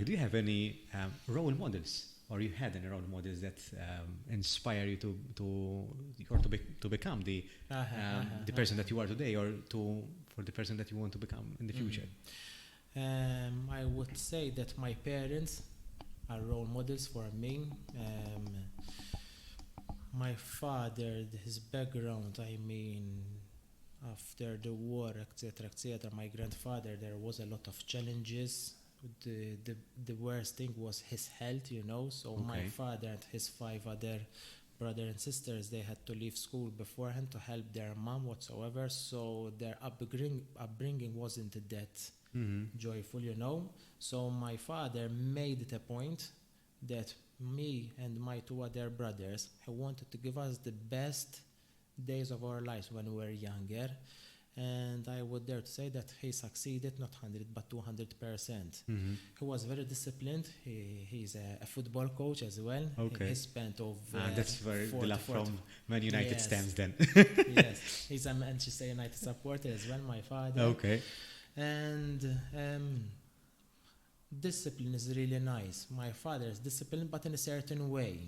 Do you have any role models, or you had any role models that inspire you to become the person that you are today, or for the person that you want to become in the future? I would say that my parents are role models for me. My father, his background, I mean, after the war, etc., etc. My grandfather, there was a lot of challenges. The worst thing was his health, you know. So my Okay. father and his 5 other brothers and sisters, they had to leave school beforehand to help their mom whatsoever. So their upbringing wasn't that Mm-hmm. joyful, you know. So my father made it a point that me and my 2 other brothers, he wanted to give us the best days of our lives when we were younger. And I would dare to say that he succeeded, not 100 but 200%. Mm-hmm. He was very disciplined. He's a football coach as well. Okay. He spent over That's where the 40 love from Man United Yes. stems then. Yes, he's a Manchester United supporter as well, my father. Okay. And discipline is really nice. My father is disciplined, but in a certain way.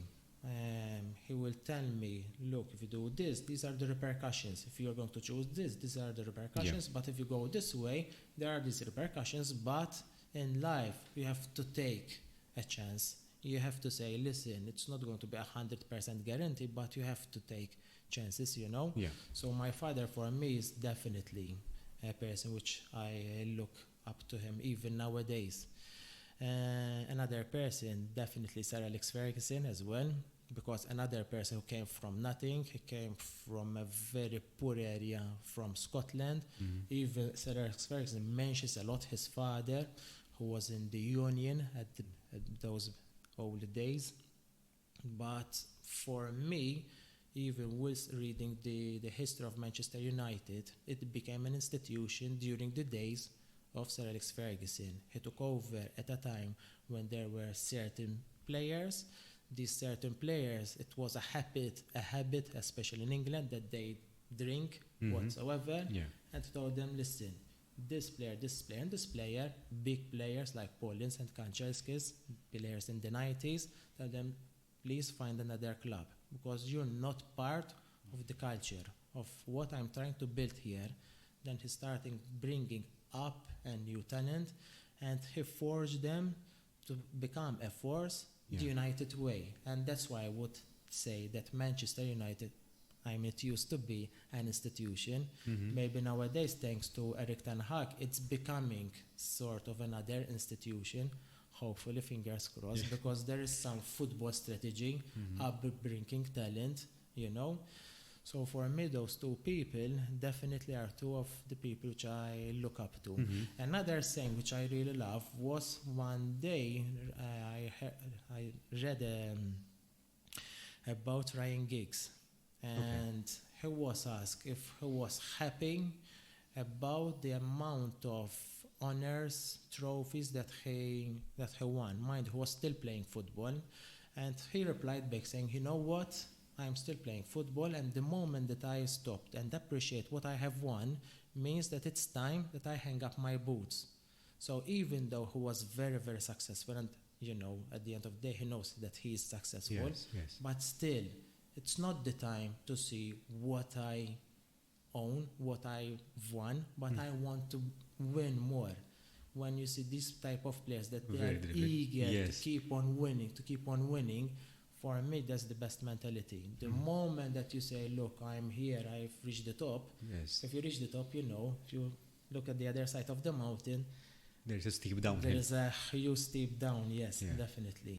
He will tell me, look, if you do this, these are the repercussions. If you're going to choose this, these are the repercussions. But if you go this way, there are these repercussions. But in life, you have to take a chance. You have to say, listen, it's not going to be 100% guarantee, but you have to take chances, you know? Yeah. So my father, for me, is definitely a person which I look up to him even nowadays. Another person, definitely Sir Alex Ferguson as well, because another person who came from nothing, he came from a very poor area from Scotland. Mm-hmm. Even Sir Alex Ferguson mentions a lot his father, who was in the Union at those old days. But for me, even with reading the history of Manchester United, it became an institution during the days of Sir Alex Ferguson. He took over at a time when there were certain players. These certain players, it was a habit, especially in England, that they drink whatsoever. Yeah. And told them, listen, this player, and this player, big players like Paulins and Kanchelskis, players in the 90s, tell them, please find another club, because you're not part of the culture of what I'm trying to build here. Then he started bringing up a new talent, and he forged them to become a force the United way. And that's why I would say that Manchester United, I mean, it used to be an institution. Maybe nowadays, thanks to Eric Ten Hag, it's becoming sort of another institution. Hopefully, fingers crossed, because there is some football strategy, upbringing talent, you know. So for me, those 2 people definitely are 2 of the people which I look up to. Another thing which I really love was one day I read about Ryan Giggs, and he was asked if he was happy about the amount of honors, trophies that he won. Mind, he was still playing football, and he replied back saying, you know what? I'm still playing football, and the moment that I stopped and appreciate what I have won means that it's time that I hang up my boots. So even though he was very, very successful, and you know, at the end of the day, he knows that he is successful, Yes. but still, it's not the time to see what I own, what I've won, but I want to win more. When you see these type of players that they Very are driven. eager Yes. to keep on winning, for me, that's the best mentality. The moment that you say, look, I'm here, I've reached the top. Yes. If you reach the top, you know, if you look at the other side of the mountain, There's a steep downhill. there is a huge steep down, yes, Yeah. definitely.